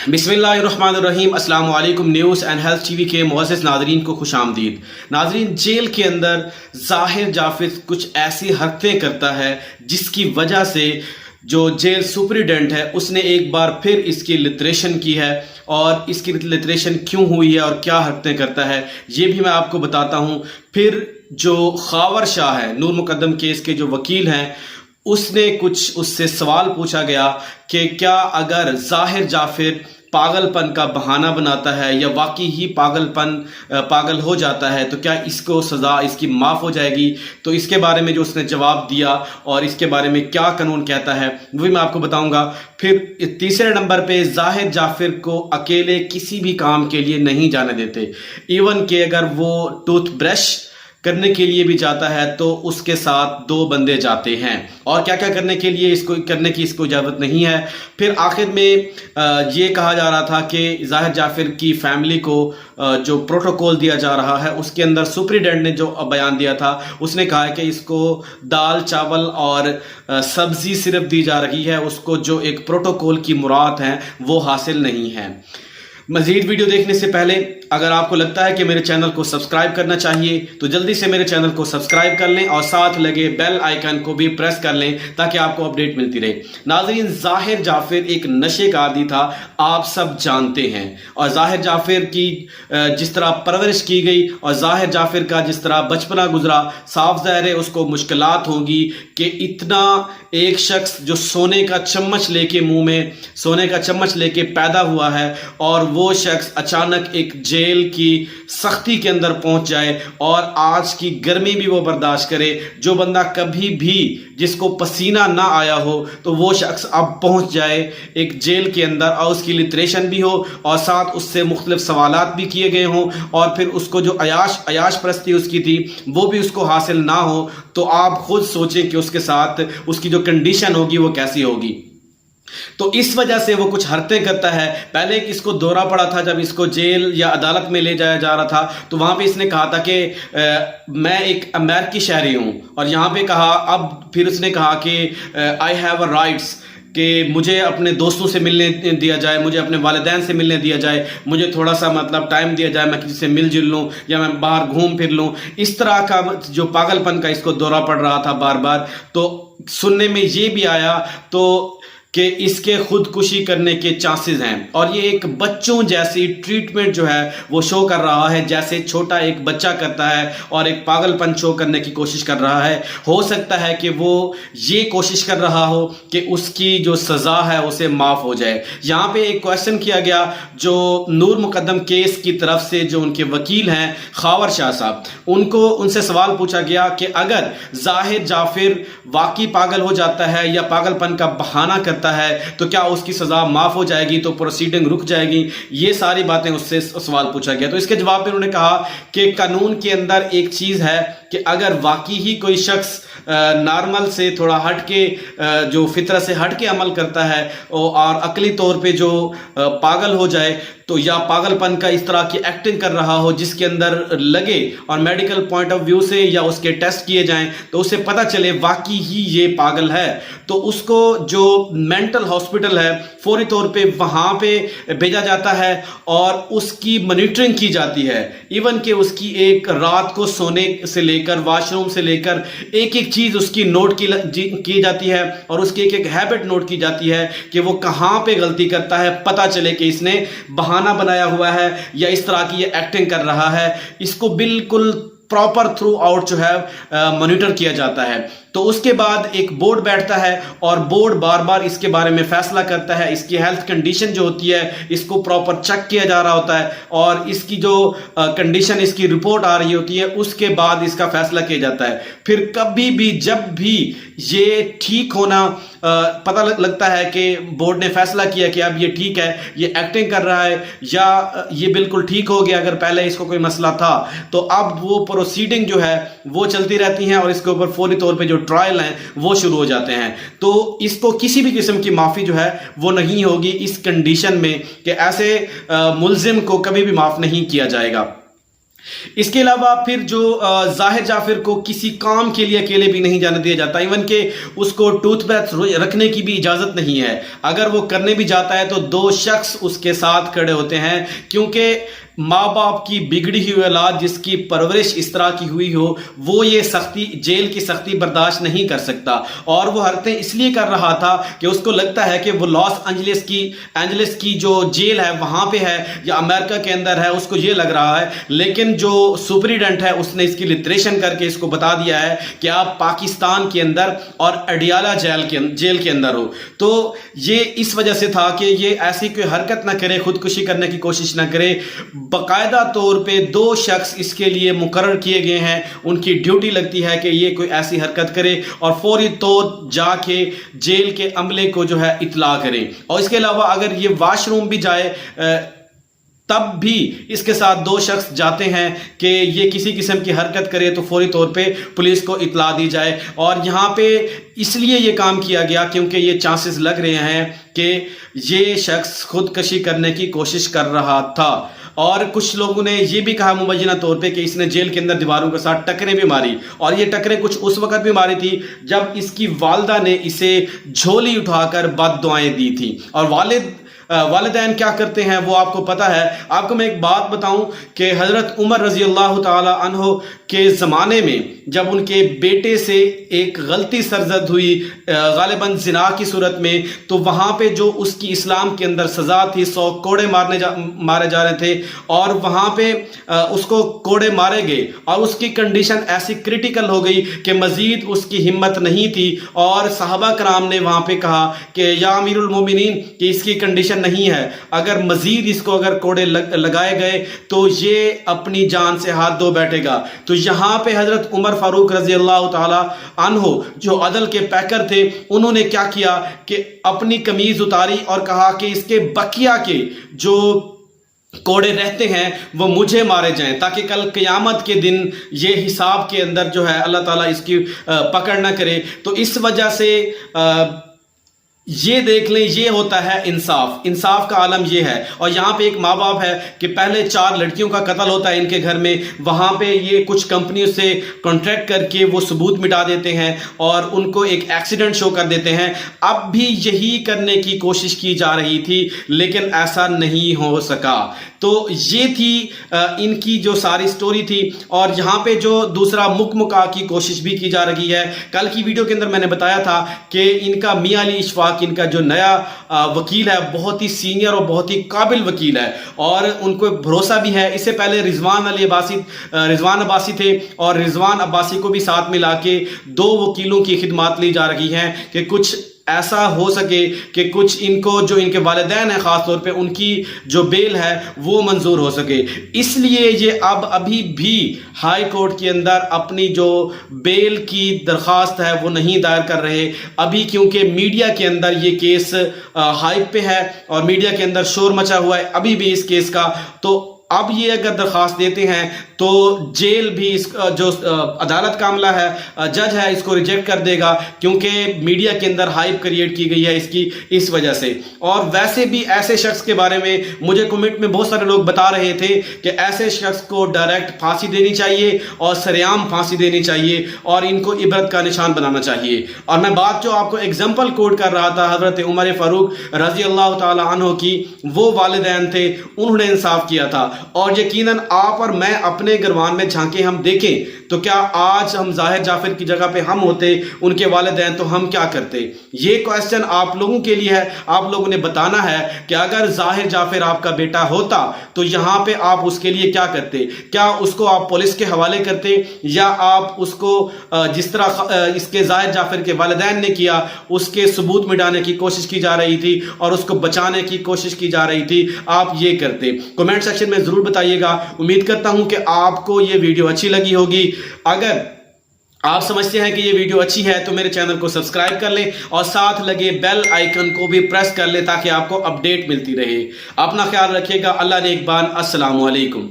बिस्मिल्लाहिर्रहमानिर्रहीम। अस्सलाम वालेकुम। न्यूज़ एंड हेल्थ टीवी के मुअज़्ज़ज़ नाज़रीन को खुश आमदीद। नाज़रीन, जेल के अंदर ज़ाहिर जाफिर कुछ ऐसी हरकतें करता है जिसकी वजह से जो जेल सुपरिटेंडेंट है उसने एक बार फिर इसकी लिटरेशन की है, और इसकी लिटरेशन क्यों हुई है और क्या हरकतें करता है ये भी मैं आपको बताता हूँ। फिर जो खावर शाह है, नूर मुकद्दम केस के जो वकील हैं, उसने कुछ उससे सवाल पूछा गया कि क्या अगर ज़ाहिर जाफिर पागलपन का बहाना बनाता है या वाकई ही पागल हो जाता है तो क्या इसको सज़ा इसकी माफ़ हो जाएगी। तो इसके बारे में जो उसने जवाब दिया और इसके बारे में क्या कानून कहता है वो भी मैं आपको बताऊंगा। फिर तीसरे नंबर पे ज़ाहिर जाफिर को अकेले किसी भी काम के लिए नहीं जाने देते, इवन कि अगर वो टूथ ब्रश करने के लिए भी जाता है तो उसके साथ 2 बंदे जाते हैं, और क्या क्या करने के लिए इसको करने की इसको इजाज़त नहीं है। फिर आखिर में ये कहा जा रहा था कि ज़ाहिर जाफिर की फैमिली को जो प्रोटोकॉल दिया जा रहा है उसके अंदर सुपरिटेंडेंट ने जो बयान दिया था उसने कहा है कि इसको दाल चावल और सब्जी सिर्फ दी जा रही है, उसको जो एक प्रोटोकॉल की मुराद है वो हासिल नहीं है। मज़ीद वीडियो देखने से पहले अगर आपको लगता है कि मेरे चैनल को सब्सक्राइब करना चाहिए तो जल्दी से मेरे चैनल को सब्सक्राइब कर लें और साथ लगे बेल आइकन को भी प्रेस कर लें ताकि आपको अपडेट मिलती रहे। नाज़रीन, ज़ाहिर जाफिर एक नशे का आदी था, आप सब जानते हैं, और ज़ाहिर जाफिर की जिस तरह परवरिश की गई और ज़ाहिर जाफिर का जिस तरह बचपना गुजरा, साफ ज़ाहिर है उसको मुश्किलात होगी कि इतना एक शख्स जो सोने का चम्मच लेके मुंह में सोने का चम्मच लेके पैदा हुआ है और वो शख्स अचानक एक जेल की सख्ती के अंदर पहुंच जाए और आज की गर्मी भी वो बर्दाश्त करे। जो बंदा कभी भी जिसको पसीना ना आया हो तो वो शख्स अब पहुंच जाए एक जेल के अंदर और उसकी लिटरेशन भी हो और साथ उससे मुख्तलिफ सवालात भी किए गए हों, और फिर उसको जो अयाश परस्ती उसकी थी वो भी उसको हासिल ना हो, तो आप खुद सोचें कि उसके साथ उसकी जो कंडीशन होगी वो कैसी होगी। तो इस वजह से वो कुछ हरकतें करता है। पहले इसको दौरा पड़ा था जब इसको जेल या अदालत में ले जाया जा रहा था, तो वहां पे इसने कहा था कि मैं एक अमेरिकी शहरी हूं, और यहां पे कहा, अब फिर उसने कहा कि आई हैव अ राइट्स, कि मुझे अपने दोस्तों से मिलने दिया जाए, मुझे अपने वालिदैन से मिलने दिया जाए, मुझे थोड़ा सा मतलब टाइम दिया जाए, मैं किसी से मिल जुल लूँ या मैं बाहर घूम फिर लूँ। इस तरह का जो पागलपन का इसको दौरा पड़ रहा था बार बार। तो सुनने में ये भी आया तो कि इसके खुदकुशी करने के चांसेस हैं, और ये एक बच्चों जैसी ट्रीटमेंट जो है वो शो कर रहा है, जैसे छोटा एक बच्चा करता है और एक पागलपन शो करने की कोशिश कर रहा है। हो सकता है कि वो ये कोशिश कर रहा हो कि उसकी जो सज़ा है उसे माफ़ हो जाए। यहाँ पे एक क्वेश्चन किया गया जो नूर मुकद्दम केस की तरफ से जो उनके वकील हैं खावर शाह साहब, उनसे सवाल पूछा गया कि अगर ज़ाहिर जाफिर वाकई पागल हो जाता है या पागलपन का बहाना करता है तो क्या उसकी सजा माफ हो जाएगी, तो प्रोसीडिंग रुक जाएगी। ये सारी बातें उससे सवाल पूछा गया, तो इसके जवाब में उन्होंने कहा कि कानून के अंदर एक चीज है कि अगर वाकई ही कोई शख्स नॉर्मल से थोड़ा हटके जो फितरत से हटके अमल करता है और अकली तौर पे जो पागल हो जाए, तो या पागलपन का इस तरह की एक्टिंग कर रहा हो जिसके अंदर लगे और मेडिकल पॉइंट ऑफ व्यू से या उसके टेस्ट किए जाएं तो उसे पता चले वाकई ही ये पागल है, तो उसको जो मेंटल हॉस्पिटल है फौरी तौर पे वहां पे भेजा जाता है और उसकी मॉनिटरिंग की जाती है। इवन कि उसकी एक रात को सोने से लेकर वॉशरूम से लेकर एक एक चीज उसकी नोट की जाती है, और उसकी एक एक हैबिट नोट की जाती है कि वो कहां पे गलती करता है, पता चले कि इसने बहाना बनाया हुआ है या इस तरह की ये एक्टिंग कर रहा है। इसको बिल्कुल प्रॉपर थ्रू आउट जो है मॉनिटर किया जाता है। तो उसके बाद एक बोर्ड बैठता है और बोर्ड बार बार इसके बारे में फैसला करता है, इसकी हेल्थ कंडीशन जो होती है इसको प्रॉपर चेक किया जा रहा होता है, और इसकी जो कंडीशन इसकी रिपोर्ट आ रही होती है उसके बाद इसका फैसला किया जाता है। फिर कभी भी जब भी ये ठीक होना पता लगता है कि बोर्ड ने फैसला किया कि अब ये ठीक है, ये एक्टिंग कर रहा है या ये बिल्कुल ठीक हो गया, अगर पहले इसको कोई मसला था, तो अब वो प्रोसीडिंग जो है वो चलती रहती हैं और इसके ऊपर फौरी तौर पे जो ट्रायल हैं वो शुरू हो जाते हैं। तो इसको किसी भी किस्म की माफी जो है वो नहीं होगी इस कंडीशन में कि ऐसे मुल्जिम को कभी भी माफ नहीं किया जाएगा। اس کے علاوہ پھر جو ظاہر جعفر کو کسی کام کے لیے اکیلے بھی نہیں جانے دیا جاتا، ایون کہ اس کو ٹوتھ برش رکھنے کی بھی اجازت نہیں ہے۔ اگر وہ کرنے بھی جاتا ہے تو 2 شخص اس کے ساتھ کھڑے ہوتے ہیں، کیونکہ ماں باپ کی بگڑی ہوئی اولاد جس کی پرورش اس طرح کی ہوئی ہو وہ یہ سختی، جیل کی سختی برداشت نہیں کر سکتا، اور وہ حرکتیں اس لیے کر رہا تھا کہ اس کو لگتا ہے کہ وہ لاس اینجلس کی جو جیل ہے وہاں پہ ہے یا امریکہ کے اندر ہے، اس کو یہ لگ رہا ہے، لیکن جو سپریڈنٹ ہے اس نے اس کی لٹریشن کر کے اس کو بتا دیا ہے کہ آپ پاکستان کے اندر اور اڈیالہ جیل کے اندر ہو۔ تو یہ اس وجہ سے تھا کہ یہ ایسی کوئی حرکت نہ کرے، خودکشی کرنے کی کوشش نہ کرے۔ باقاعدہ طور پہ 2 شخص اس کے لیے مقرر کیے گئے ہیں، ان کی ڈیوٹی لگتی ہے کہ یہ کوئی ایسی حرکت کرے اور فوری طور جا کے جیل کے عملے کو جو ہے اطلاع کرے۔ اور اس کے علاوہ اگر یہ واش روم بھی جائے تب بھی اس کے ساتھ 2 شخص جاتے ہیں کہ یہ کسی قسم کی حرکت کرے تو فوری طور پہ پولیس کو اطلاع دی جائے۔ اور یہاں پہ اس لیے یہ کام کیا گیا کیونکہ یہ چانسز لگ رہے ہیں کہ یہ شخص خودکشی کرنے کی کوشش کر رہا تھا۔ اور کچھ لوگوں نے یہ بھی کہا مبینہ طور پہ کہ اس نے جیل کے اندر دیواروں کے ساتھ ٹکریں بھی ماری، اور یہ ٹکریں کچھ اس وقت بھی ماری تھی جب اس کی والدہ نے اسے جھولی اٹھا کر بد دعائیں دی تھی۔ اور والدین کیا کرتے ہیں وہ آپ کو پتہ ہے۔ آپ کو میں ایک بات بتاؤں کہ حضرت عمر رضی اللہ تعالی عنہ کے زمانے میں جب ان کے بیٹے سے ایک غلطی سرزد ہوئی غالباً زنا کی صورت میں، تو وہاں پہ جو اس کی اسلام کے اندر سزا تھی 100 کوڑے مارے جا رہے تھے، اور وہاں پہ اس کو کوڑے مارے گئے اور اس کی کنڈیشن ایسی کرٹیکل ہو گئی کہ مزید اس کی ہمت نہیں تھی، اور صحابہ کرام نے وہاں پہ کہا کہ یا امیر المومنین کہ اس کی کنڈیشن نہیں ہے، اگر مزید اس کو اگر کوڑے لگائے گئے تو یہ اپنی جان سے ہاتھ دھو بیٹھے گا۔ تو یہاں پہ حضرت عمر فاروق رضی اللہ تعالی عنہ جو عدل کے پیکر تھے، انہوں نے کیا کیا کہ اپنی قمیض اتاری اور کہا کہ اس کے بقیہ کے جو کوڑے رہتے ہیں وہ مجھے مارے جائیں، تاکہ کل قیامت کے دن یہ حساب کے اندر جو ہے اللہ تعالیٰ اس کی پکڑ نہ کرے۔ تو اس وجہ سے یہ دیکھ لیں، یہ ہوتا ہے انصاف کا عالم یہ ہے۔ اور یہاں پہ ایک ماں باپ ہے کہ پہلے 4 لڑکیوں کا قتل ہوتا ہے ان کے گھر میں، وہاں پہ یہ کچھ کمپنیوں سے کانٹریکٹ کر کے وہ ثبوت مٹا دیتے ہیں اور ان کو ایک ایکسیڈنٹ شو کر دیتے ہیں۔ اب بھی یہی کرنے کی کوشش کی جا رہی تھی لیکن ایسا نہیں ہو سکا۔ تو یہ تھی ان کی جو ساری سٹوری تھی، اور یہاں پہ جو دوسرا مکا کی کوشش بھی کی جا رہی ہے۔ کل کی ویڈیو کے اندر میں نے بتایا تھا کہ ان کا میاں علی اشفاق، ان کا جو نیا وکیل ہے بہت ہی سینئر اور بہت ہی قابل وکیل ہے، اور ان کو بھروسہ بھی ہے۔ اس سے پہلے رضوان عباسی تھے، اور رضوان عباسی کو بھی ساتھ ملا کے 2 وکیلوں کی خدمات لی جا رہی ہیں کہ کچھ ایسا ہو سکے کہ کچھ ان کو جو ان کے والدین ہیں خاص طور پہ ان کی جو بیل ہے وہ منظور ہو سکے۔ اس لیے یہ ابھی بھی ہائی کورٹ کے اندر اپنی جو بیل کی درخواست ہے وہ نہیں دائر کر رہے ابھی، کیونکہ میڈیا کے اندر یہ کیس ہائپ پہ ہے اور میڈیا کے اندر شور مچا ہوا ہے ابھی بھی اس کیس کا۔ تو اب یہ اگر درخواست دیتے ہیں تو جیل بھی اس جو عدالت کا عملہ ہے، جج ہے، اس کو ریجیکٹ کر دے گا، کیونکہ میڈیا کے اندر ہائپ کریٹ کی گئی ہے اس وجہ سے۔ اور ویسے بھی ایسے شخص کے بارے میں مجھے کمنٹ میں بہت سارے لوگ بتا رہے تھے کہ ایسے شخص کو ڈائریکٹ پھانسی دینی چاہیے اور سریعام پھانسی دینی چاہیے اور ان کو عبرت کا نشان بنانا چاہیے۔ اور میں بات جو آپ کو ایگزامپل کوٹ کر رہا تھا حضرت عمر فاروق رضی اللہ تعالی عنہ کی، وہ والدین تھے، انہوں نے انصاف کیا تھا۔ اور یقیناً آپ اور میں اپنے گروان میں جھانکیں، ہم دیکھیں تو کیا آج ہم ظاہر جعفر کی جگہ پہ ہم ہوتے، ان کے والدین، تو ہم کیا کرتے؟ یہ کویسچن آپ لوگوں کے لیے ہے، آپ لوگوں نے بتانا ہے کہ اگر ظاہر جعفر آپ کا بیٹا ہوتا تو یہاں پہ آپ اس کے لیے کیا کرتے؟ کیا اس کو آپ پولیس کے حوالے کرتے، یا آپ اس کو جس طرح اس کے ظاہر جعفر کے والدین نے کیا، اس کے ثبوت مٹانے کی کوشش کی جا رہی تھی اور اس کو بچانے کی کوشش کی جا رہی تھی، آپ یہ کرتے؟ کمنٹ سیکشن میں ضرور بتائیے گا۔ امید کرتا ہوں کہ آپ کو یہ ویڈیو اچھی لگی ہوگی۔ اگر آپ سمجھتے ہیں کہ یہ ویڈیو اچھی ہے تو میرے چینل کو سبسکرائب کر لیں اور ساتھ لگے بیل آئیکن کو بھی پریس کر لیں تاکہ آپ کو اپڈیٹ ملتی رہے۔ اپنا خیال رکھیے گا۔ اللہ نے ایک بار، السلام علیکم۔